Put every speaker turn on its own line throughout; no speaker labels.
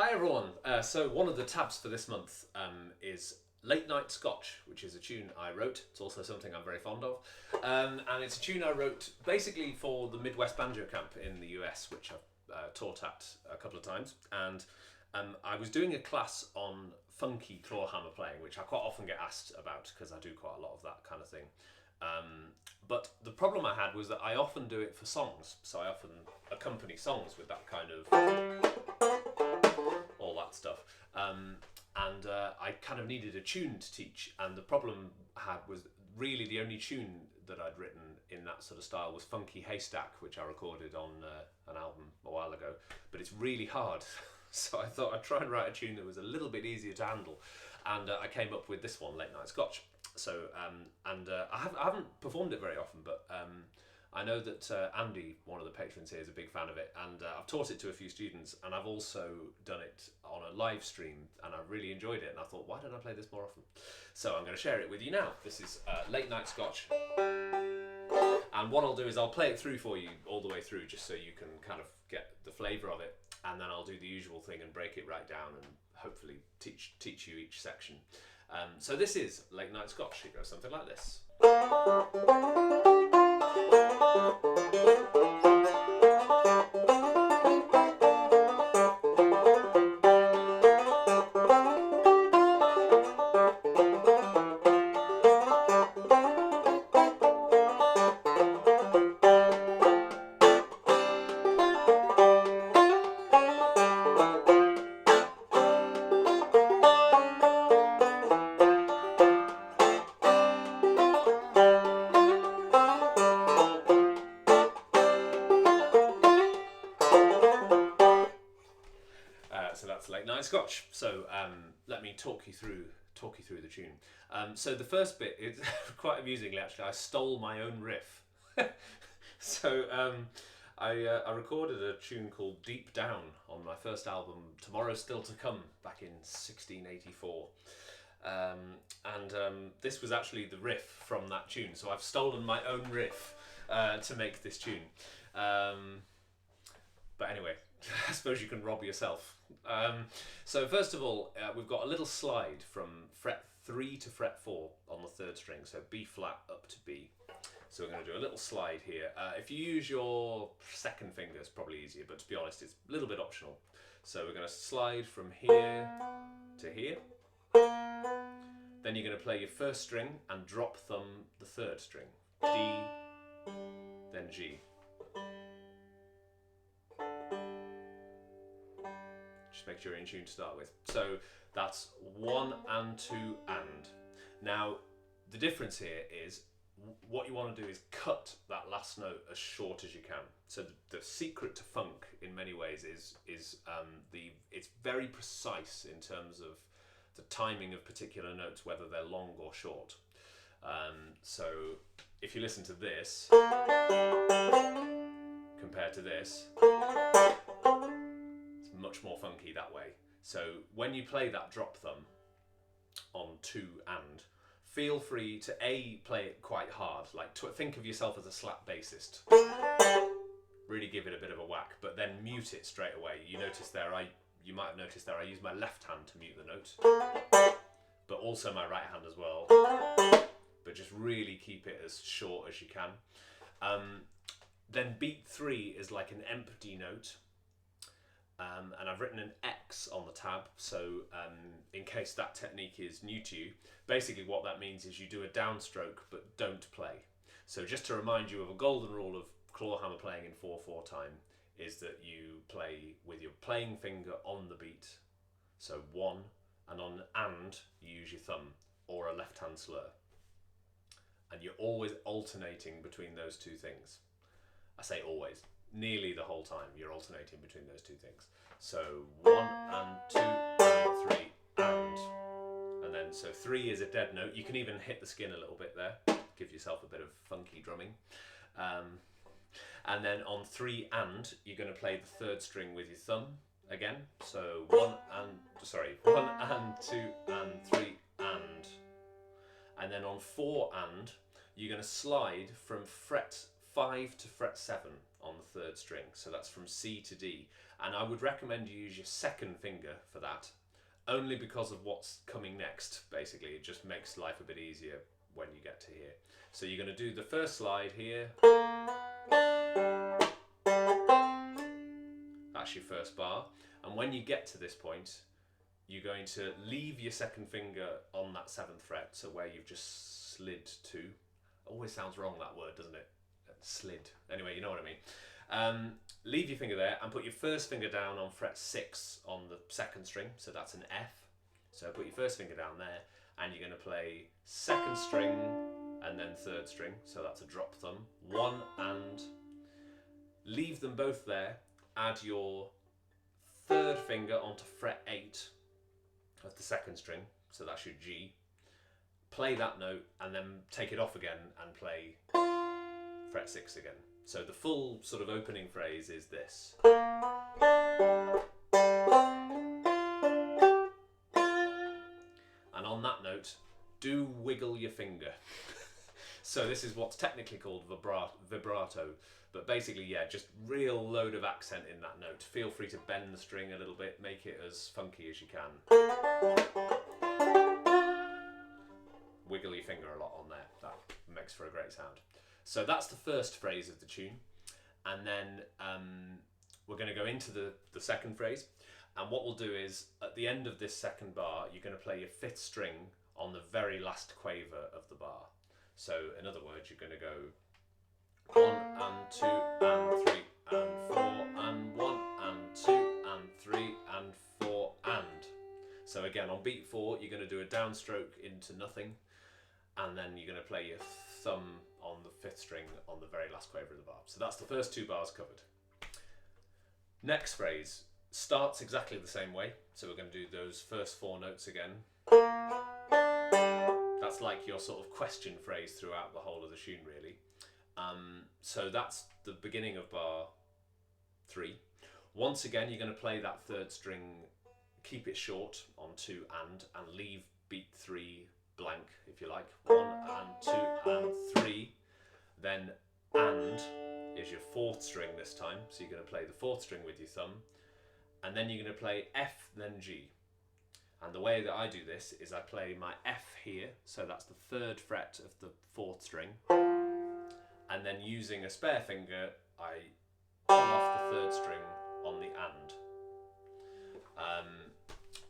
Hi everyone. So one of the tabs for this month is Night Scotch, which is a tune I wrote. It's also something I'm very fond of, and it's a tune I wrote basically for the Midwest Banjo Camp in the US, which I've taught at a couple of times. And I was doing a class on funky clawhammer playing, which I quite often get asked about because I do quite a lot of that kind of thing. But the problem I had was that I often do it for songs, so I often accompany songs with that kind of all that stuff. I kind of needed a tune to teach, and the problem I had was really the only tune that I'd written in that sort of style was Funky Haystack, which I recorded on an album a while ago, but it's really hard. So I thought I'd try and write a tune that was a little bit easier to handle, and I came up with this one, Night Scotch. So I haven't performed it very often, but I know that Andy, one of the patrons here, is a big fan of it, and I've taught it to a few students, and I've also done it on a live stream, and I've really enjoyed it, and I thought, why don't I play this more often? So I'm going to share it with you now. This is Night Scotch, and what I'll do is I'll play it through for you all the way through, just so you can kind of get the flavour of it, and then I'll do the usual thing and break it right down and hopefully teach you each section. So this is Night Scotch. It goes something like this. So that's Night Scotch. So let me talk you through the tune. So the first bit is quite amusingly, actually, I stole my own riff. So I recorded a tune called Deep Down on my first album, Tomorrow's Still to Come, back in 1684. This was actually the riff from that tune. So I've stolen my own riff to make this tune. But anyway, I suppose you can rob yourself. So first of all, we've got a little slide from fret 3 to fret 4 on the 3rd string, so B flat up to B. So we're going to do a little slide here. If you use your 2nd finger, it's probably easier, but to be honest, it's a little bit optional. So we're going to slide from here to here. Then you're going to play your 1st string and drop thumb the 3rd string. D, then G. Just make sure you're in tune to start with. So that's 1 and 2 and. Now the difference here is what you want to do is cut that last note as short as you can. So the secret to funk in many ways is it's very precise in terms of the timing of particular notes, whether they're long or short. So if you listen to this compared to this, much more funky that way. So when you play that drop thumb on 2 and, feel free to play it quite hard, like think of yourself as a slap bassist, really give it a bit of a whack, but then mute it straight away. You might have noticed there I use my left hand to mute the note, but also my right hand as well, but just really keep it as short as you can. Then beat 3 is like an empty note. And I've written an X on the tab, so in case that technique is new to you, basically what that means is you do a downstroke but don't play. So just to remind you of a golden rule of clawhammer playing in 4/4 time is that you play with your playing finger on the beat, so 1, and on and you use your thumb or a left hand slur. And you're always alternating between those two things. I say always. Nearly the whole time you're alternating between those two things. So 1 and 2 and 3 and then so 3 is a dead note. You can even hit the skin a little bit there, give yourself a bit of funky drumming. And then on 3 and, you're going to play the 3rd string with your thumb again. So 1 and 2 and 3 and then on 4 and, you're going to slide from fret 5 to fret 7 on the third string. So that's from C to D. And I would recommend you use your second finger for that, only because of what's coming next, basically. It just makes life a bit easier when you get to here. So you're going to do the first slide here. That's your first bar. And when you get to this point, you're going to leave your second finger on that 7th fret, so where you've just slid to. Always sounds wrong, that word, doesn't it? Slid. Anyway, you know what I mean. Leave your finger there and put your first finger down on fret 6 on the 2nd string, so that's an F. So put your first finger down there, and you're going to play 2nd string and then 3rd string, so that's a drop thumb, 1 and. Leave them both there, add your 3rd finger onto fret 8 of the 2nd string, so that's your G. Play that note and then take it off again and play fret 6 again. So the full sort of opening phrase is this. And on that note, do wiggle your finger. So this is what's technically called vibrato, but basically, yeah, just real load of accent in that note. Feel free to bend the string a little bit, make it as funky as you can. Wiggle your finger a lot on there. That makes for a great sound. So that's the first phrase of the tune, and then we're going to go into the second phrase, and what we'll do is at the end of this second bar you're going to play your 5th string on the very last quaver of the bar. So in other words, you're going to go 1 and 2 and 3 and 4 and 1 and 2 and 3 and 4 and. So again, on beat 4 you're going to do a downstroke into nothing, and then you're going to play your thumb on the 5th string on the very last quaver of the bar. So that's the first 2 bars covered. Next phrase starts exactly the same way. So we're going to do those first 4 notes again. That's like your sort of question phrase throughout the whole of the tune, really. So that's the beginning of bar 3. Once again, you're going to play that 3rd string, keep it short on 2 and leave beat 3 blank, if you like. 1 and 2 and 3. Then and is your 4th string this time, so you're going to play the 4th string with your thumb, and then you're going to play F, then G. And the way that I do this is I play my F here, so that's the 3rd fret of the 4th string, and then using a spare finger I pull off the 3rd string on the and.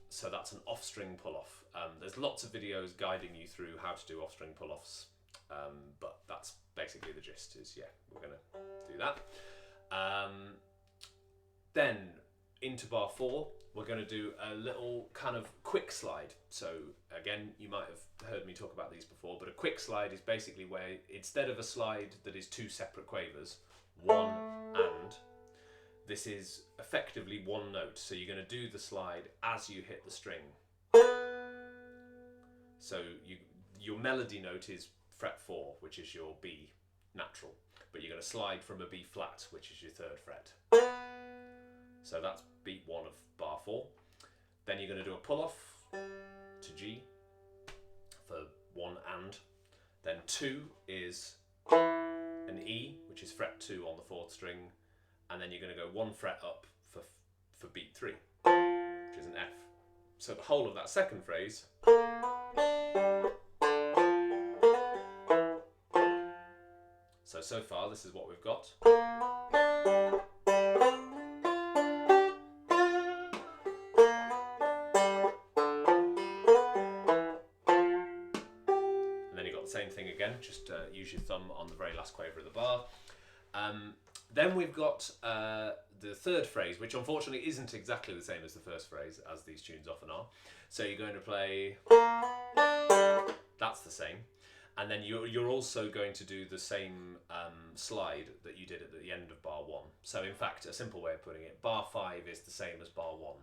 So that's an off string pull off. There's lots of videos guiding you through how to do off string pull offs, but that's basically the gist. Is yeah, we're going to do that. Then into bar 4 we're going to do a little kind of quick slide. So again, you might have heard me talk about these before, but a quick slide is basically where instead of a slide that is 2 separate quavers, 1 and, this is effectively 1 note. So you're going to do the slide as you hit the string. So your melody note is fret 4, which is your B natural, but you're going to slide from a B flat, which is your 3rd fret. So that's beat 1 of bar 4. Then you're going to do a pull off to G for 1 and. Then 2 is an E, which is fret 2 on the 4th string, and then you're going to go 1 fret up for beat 3, which is an F. So the whole of that second phrase so far this is what we've got. Same thing again, just use your thumb on the very last quaver of the bar. Then we've got the 3rd phrase, which unfortunately isn't exactly the same as the first phrase, as these tunes often are. So you're going to play, that's the same, and then you're also going to do the same slide that you did at the end of bar 1. So in fact, a simple way of putting it, bar 5 is the same as bar 1.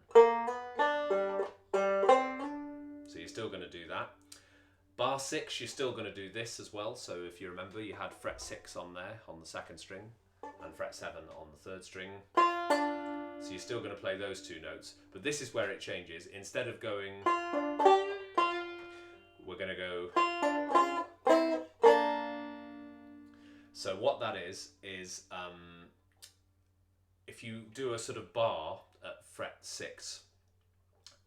So you're still going to do that. Bar 6, you're still going to do this as well. So if you remember, you had fret 6 on there on the 2nd string and fret 7 on the 3rd string. So you're still going to play those 2 notes. But this is where it changes. Instead of going, we're going to go. So what that is if you do a sort of bar at fret 6,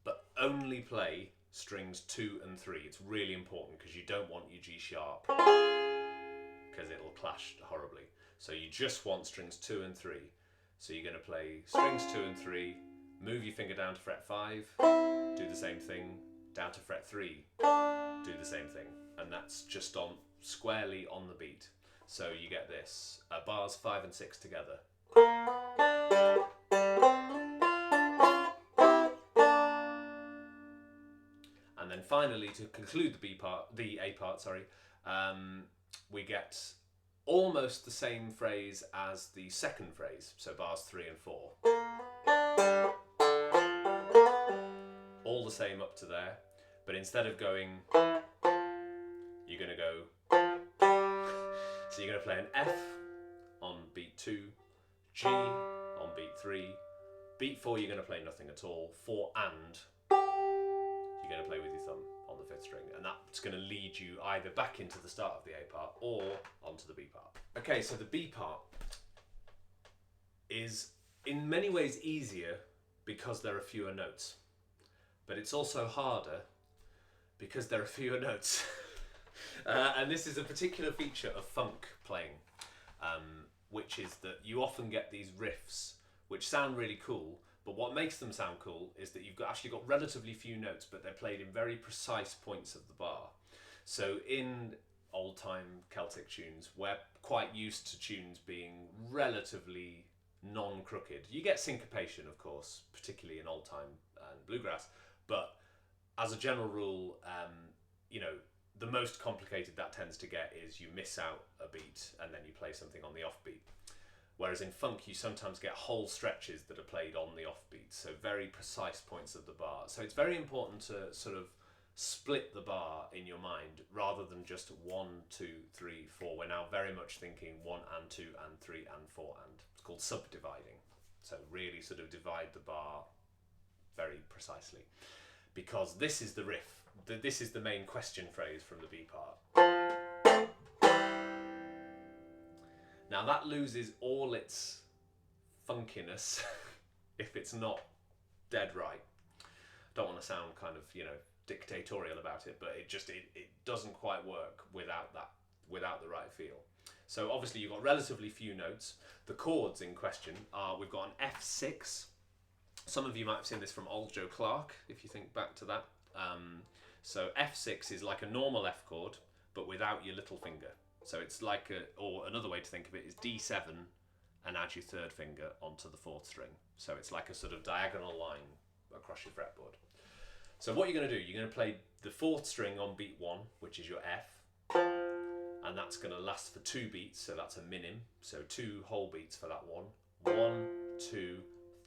but only play strings 2 and 3, it's really important because you don't want your G sharp because it'll clash horribly. So you just want strings 2 and 3. So you're going to play strings 2 and 3, move your finger down to fret 5, do the same thing, down to fret 3, do the same thing, and that's just on squarely on the beat. So you get this, bars 5 and 6 together. And then finally, to conclude the A part, we get almost the same phrase as the second phrase, so bars 3 and 4. All the same up to there, but instead of going, you're going to go, so you're going to play an F on beat 2, G on beat 3, beat 4 you're going to play nothing at all, 4 and you're going to play with your thumb on the 5th string, and that's going to lead you either back into the start of the A part or onto the B part. Okay, so the B part is in many ways easier because there are fewer notes, but it's also harder because there are fewer notes. And this is a particular feature of funk playing, which is that you often get these riffs which sound really cool, but what makes them sound cool is that you've actually got relatively few notes, but they're played in very precise points of the bar. So in old-time Celtic tunes, we're quite used to tunes being relatively non-crooked. You get syncopation, of course, particularly in old-time and bluegrass, but as a general rule, the most complicated that tends to get is you miss out a beat and then you play something on the offbeat. Whereas in funk, you sometimes get whole stretches that are played on the offbeat, so very precise points of the bar. So it's very important to sort of split the bar in your mind rather than just 1, 2, 3, 4. We're now very much thinking 1 and 2 and 3 and 4 and. It's called subdividing. So really sort of divide the bar very precisely, because this is the riff. This is the main question phrase from the B part. Now that loses all its funkiness if it's not dead right. Don't want to sound kind of, dictatorial about it, but it doesn't quite work without the right feel. So obviously you've got relatively few notes. The chords in question are, we've got an F6. Some of you might have seen this from Old Joe Clark, if you think back to that. So F6 is like a normal F chord, but without your little finger. So it's like or another way to think of it is D7 and add your 3rd finger onto the 4th string. So it's like a sort of diagonal line across your fretboard. So what you're going to do, you're going to play the 4th string on beat 1, which is your F, and that's going to last for 2 beats, so that's a minim. So 2 whole beats for that one. 1, 2,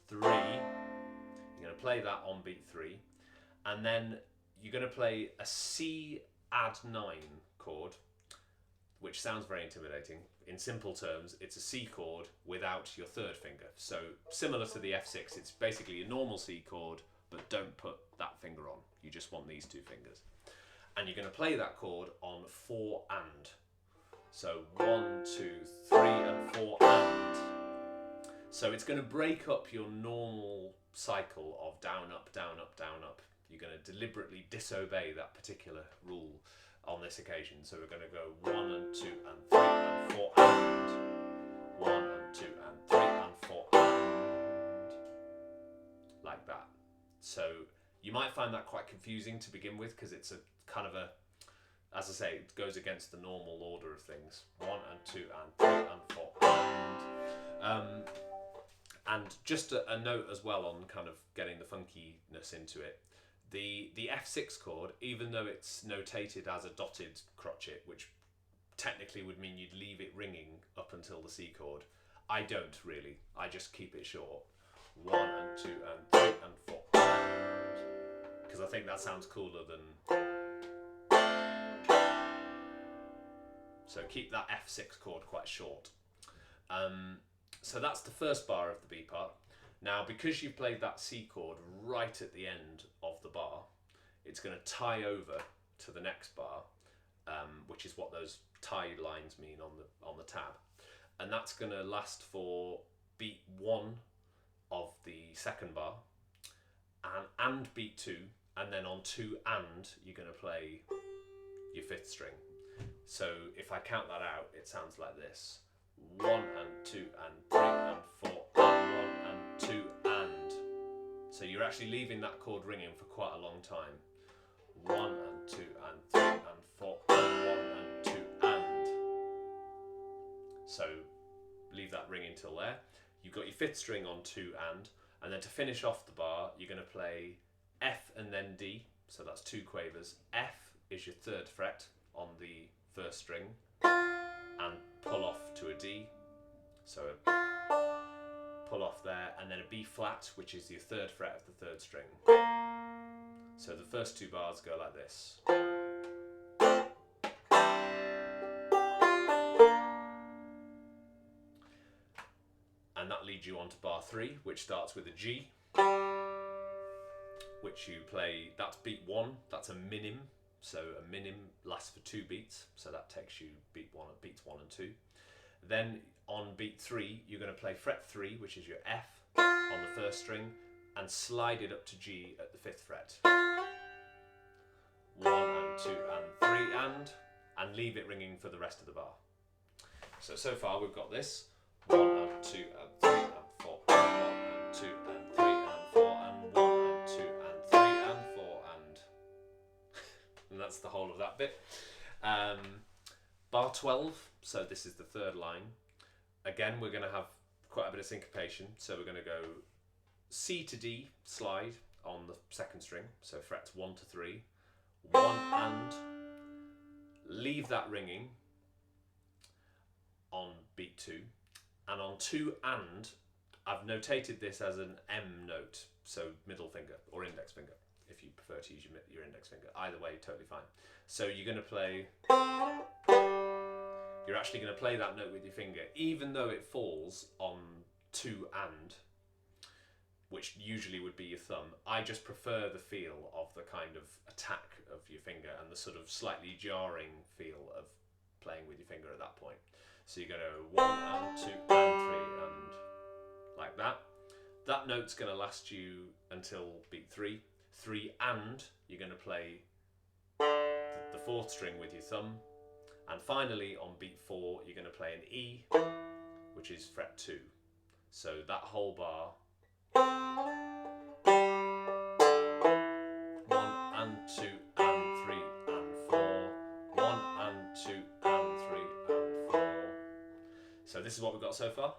3. You're going to play that on beat 3, and then you're going to play a C add 9 chord, which sounds very intimidating. In simple terms, it's a C chord without your 3rd finger. So similar to the F6, it's basically a normal C chord, but don't put that finger on. You just want these 2 fingers. And you're going to play that chord on 4 and. So 1, 2, 3 and 4 and. So it's going to break up your normal cycle of down, up, down, up, down, up. You're going to deliberately disobey that particular rule on this occasion. So we're going to go 1 and 2 and 3 and 4 and. 1 and 2 and 3 and 4 and. Like that. So you might find that quite confusing to begin with, because it's a kind of as I say, it goes against the normal order of things. 1 and 2 and 3 and 4 and just a note as well on kind of getting the funkiness into it. The F6 chord, even though it's notated as a dotted crotchet, which technically would mean you'd leave it ringing up until the C chord, I don't really. I just keep it short. 1 and 2 and 3 and 4 and, because I think that sounds cooler than. So keep that F6 chord quite short. So that's the first bar of the B part. Now, because you've played that C chord right at the end of the bar, it's going to tie over to the next bar, which is what those tie lines mean on the tab, and that's going to last for beat 1 of the second bar, and beat 2, and then on 2 and you're going to play your 5th string. So if I count that out, it sounds like this: 1 and 2 and 3 and 4 and 1 and 2 and. So you're actually leaving that chord ringing for quite a long time. 1 and 2 and 3 and 4 and 1 and 2 and. So leave that ringing till there. You've got your 5th string on 2 and then to finish off the bar, you're going to play F and then D. So that's 2 quavers. F is your 3rd fret on the 1st string, and pull off to a D. So pull off there, and then a B flat, which is your 3rd fret of the 3rd string. So the first 2 bars go like this. And that leads you on to bar 3, which starts with a G, which you play, that's beat 1, that's a minim. So a minim lasts for 2 beats, so that takes you beats 1 and 2. Then on beat 3, you're going to play fret 3, which is your F on the 1st string, and slide it up to G at the 5th fret. 1 and 2 and 3 and leave it ringing for the rest of the bar. So far we've got this: 1 and 2 and 3 and 4 and 1 and 2 and 3 and 4 and 1 and 2 and 3 and 4 and that's the whole of that bit. Bar 12, so this is the 3rd line. Again, we're going to have quite a bit of syncopation, so we're going to go C to D, slide on the 2nd string, so frets 1 to 3, 1 and, leave that ringing on beat 2, and on 2 and, I've notated this as an M note, so middle finger or index finger, if you prefer to use your index finger. Either way, totally fine. So you're going to play, you're actually going to play that note with your finger, even though it falls on 2 and, which usually would be your thumb. I just prefer the feel of the kind of attack of your finger and the sort of slightly jarring feel of playing with your finger at that point. So you go to 1 and 2 and 3 and like that. That note's going to last you until beat 3. 3 and you're going to play the 4th string with your thumb, and finally on beat 4 you're going to play an E, which is fret 2. So that whole bar, 1 and 2 and 3 and 4, 1 and 2 and 3 and 4. So this is what we've got so far.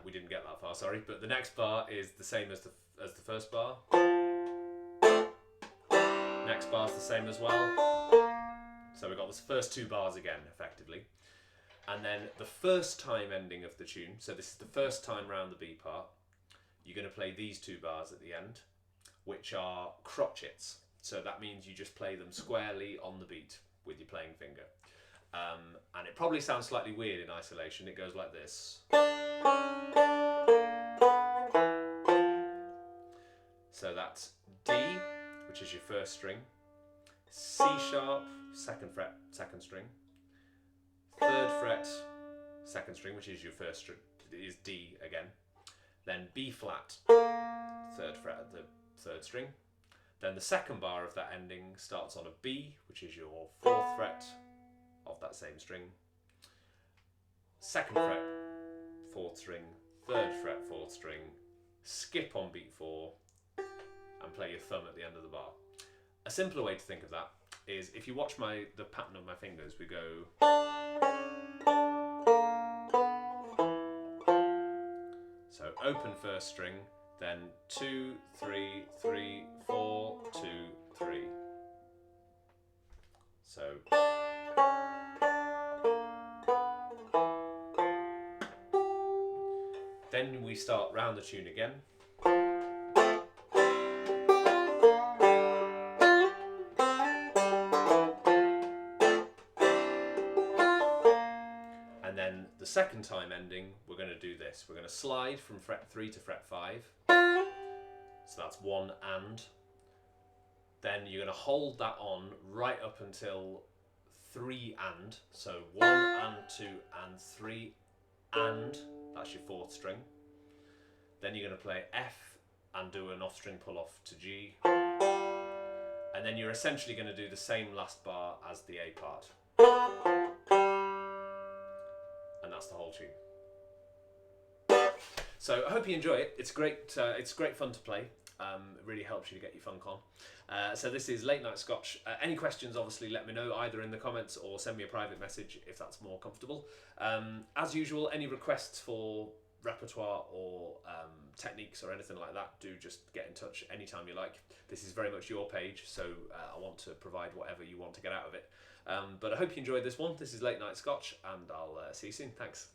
We didn't get that far, sorry, but the next bar is the same as the first bar. Next bar is the same as well. So we've got the first 2 bars again, effectively. And then the first time ending of the tune, so this is the first time round the B part, you're going to play these 2 bars at the end, which are crotchets. So that means you just play them squarely on the beat with your playing finger. And it probably sounds slightly weird in isolation. It goes like this. So that's D, which is your 1st string, C sharp, 2nd fret, 2nd string, 3rd fret, 2nd string, which is your 1st string, is D again, then B flat, 3rd fret of the 3rd string, then the 2nd bar of that ending starts on a B, which is your 4th fret of that same string, 2nd fret, 4th string, 3rd fret, 4th string, skip on beat 4, and play your thumb at the end of the bar. A simpler way to think of that is if you watch the pattern of my fingers, we go. So open 1st string, then 2, 3, 3, 4, 2, 3. So. Then we start round the tune again. And then the 2nd time ending, we're going to do this. We're going to slide from fret 3 to fret 5. So that's 1 and. Then you're going to hold that on right up until 3 and. So 1 and 2 and 3 and. That's your 4th string. Then you're going to play F and do an off string pull off to G. And then you're essentially going to do the same last bar as the A part. And that's the whole tune. So I hope you enjoy it. It's great fun to play. It really helps you to get your funk on. So this is Late Night Scotch. Any questions, obviously, let me know either in the comments or send me a private message if that's more comfortable. As usual, any requests for repertoire or techniques or anything like that, do just get in touch anytime you like. This is very much your page, so I want to provide whatever you want to get out of it. But I hope you enjoyed this one. This is Late Night Scotch, and I'll see you soon. Thanks.